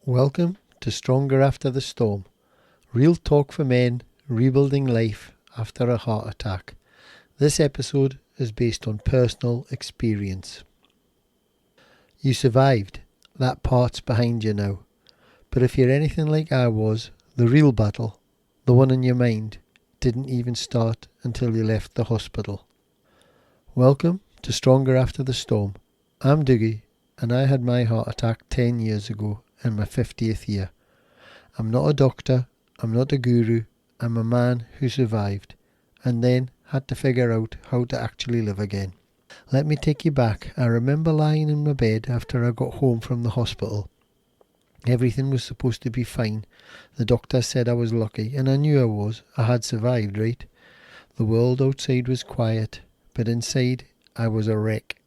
Welcome to Stronger After the Storm. Real talk for men rebuilding life after a heart attack. This episode is based on personal experience. You survived. That part's behind you now. But if you're anything like I was, the real battle, the one in your mind, didn't even start until you left the hospital. Welcome to Stronger After the Storm. I'm Dougie, and I had my heart attack 10 years ago in my 50th year. I'm not a doctor, I'm not a guru, I'm a man who survived and then had to figure out how to actually live again. Let me take you back. I remember lying in my bed after I got home from the hospital. Everything was supposed to be fine. The doctor said I was lucky, and I knew I was. I had survived, right? The world outside was quiet, but inside I was a wreck.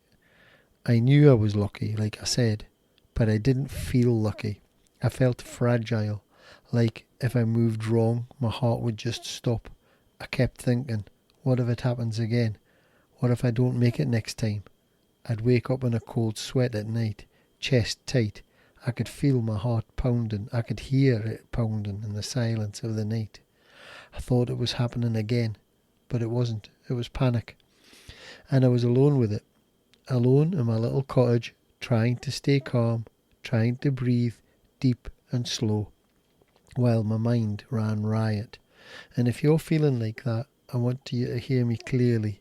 I knew I was lucky, like I said, but I didn't feel lucky. I felt fragile, like if I moved wrong, my heart would just stop. I kept thinking, what if it happens again? What if I don't make it next time? I'd wake up in a cold sweat at night, chest tight. I could feel my heart pounding. I could hear it pounding in the silence of the night. I thought it was happening again, but it wasn't. It was panic. And I was alone with it. Alone in my little cottage, trying to stay calm, trying to breathe deep and slow, while my mind ran riot. And if you're feeling like that, I want you to hear me clearly.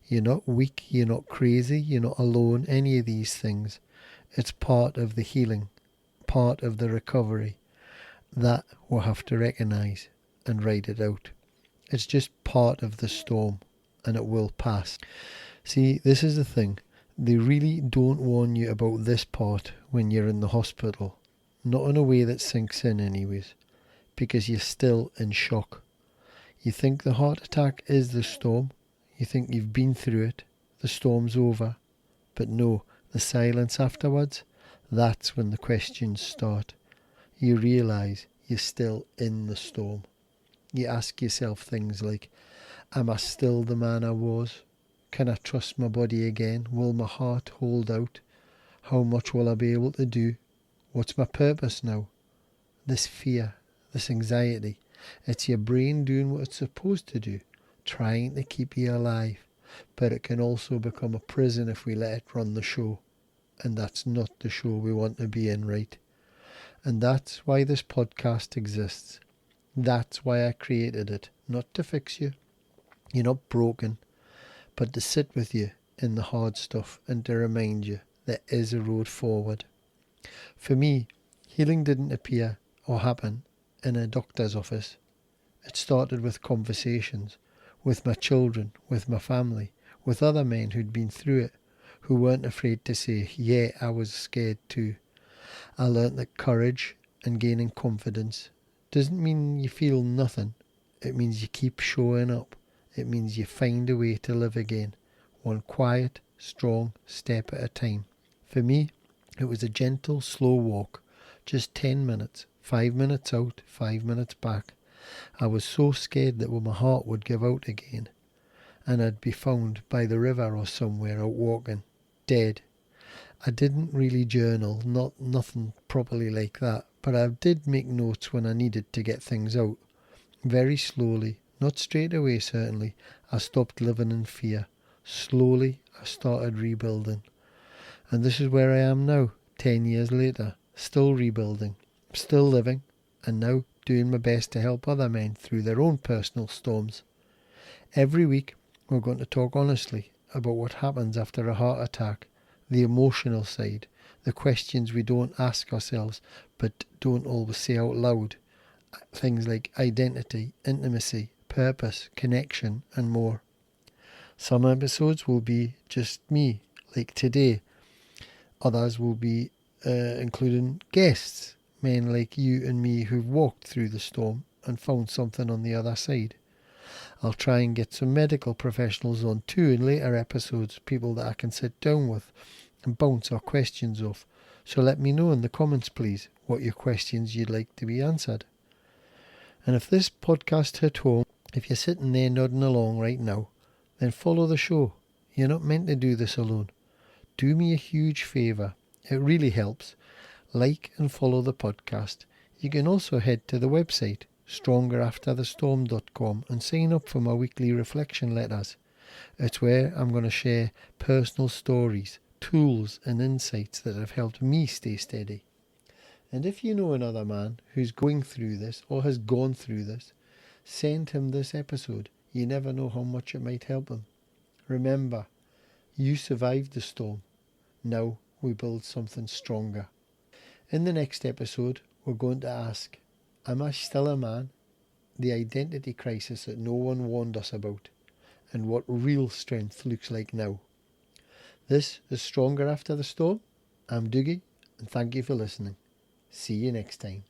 You're not weak, you're not crazy, you're not alone, any of these things. It's part of the healing, part of the recovery. That we'll have to recognise and write it out. It's just part of the storm, and it will pass. See, this is the thing. They really don't warn you about this part when you're in the hospital. Not in a way that sinks in anyways, because you're still in shock. You think the heart attack is the storm. You think you've been through it. The storm's over. But no, the silence afterwards, that's when the questions start. You realise you're still in the storm. You ask yourself things like, am I still the man I was? Can I trust my body again? Will my heart hold out? How much will I be able to do? What's my purpose now? This fear, this anxiety, it's your brain doing what it's supposed to do, trying to keep you alive. But it can also become a prison if we let it run the show. And that's not the show we want to be in, right? And that's why this podcast exists. That's why I created it. Not to fix you. You're not broken. But to sit with you in the hard stuff and to remind you there is a road forward. For me, healing didn't appear or happen in a doctor's office. It started with conversations, with my children, with my family, with other men who'd been through it, who weren't afraid to say, yeah, I was scared too. I learnt that courage and gaining confidence doesn't mean you feel nothing. It means you keep showing up. It means you find a way to live again, one quiet, strong step at a time. For me, it was a gentle, slow walk, just 10 minutes, 5 minutes out, 5 minutes back. I was so scared that my heart would give out again, and I'd be found by the river or somewhere out walking, dead. I didn't really journal, nothing properly like that, but I did make notes when I needed to get things out. Very slowly, not straight away certainly, I stopped living in fear. Slowly, I started rebuilding. And this is where I am now, 10 years later, still rebuilding, still living, and now doing my best to help other men through their own personal storms. Every week, we're going to talk honestly about what happens after a heart attack, the emotional side, the questions we don't ask ourselves but don't always say out loud, things like identity, intimacy, purpose, connection, and more. Some episodes will be just me, like today. Others will be including guests, men like you and me who've walked through the storm and found something on the other side. I'll try and get some medical professionals on too in later episodes, people that I can sit down with and bounce our questions off. So let me know in the comments, please, what your questions you'd like to be answered. And if this podcast hit home, if you're sitting there nodding along right now, then follow the show. You're not meant to do this alone. Do me a huge favour. It really helps. like and follow the podcast. You can also head to the website strongerafterthestorm.com and sign up for my weekly reflection letters. It's where I'm going to share personal stories, tools and insights that have helped me stay steady. And if you know another man who's going through this or has gone through this, send him this episode. You never know how much it might help him. Remember, you survived the storm. Now we build something stronger. In the next episode, we're going to ask, am I still a man? The identity crisis that no one warned us about, and what real strength looks like now. This is Stronger After the Storm. I'm Doogie, and thank you for listening. See you next time.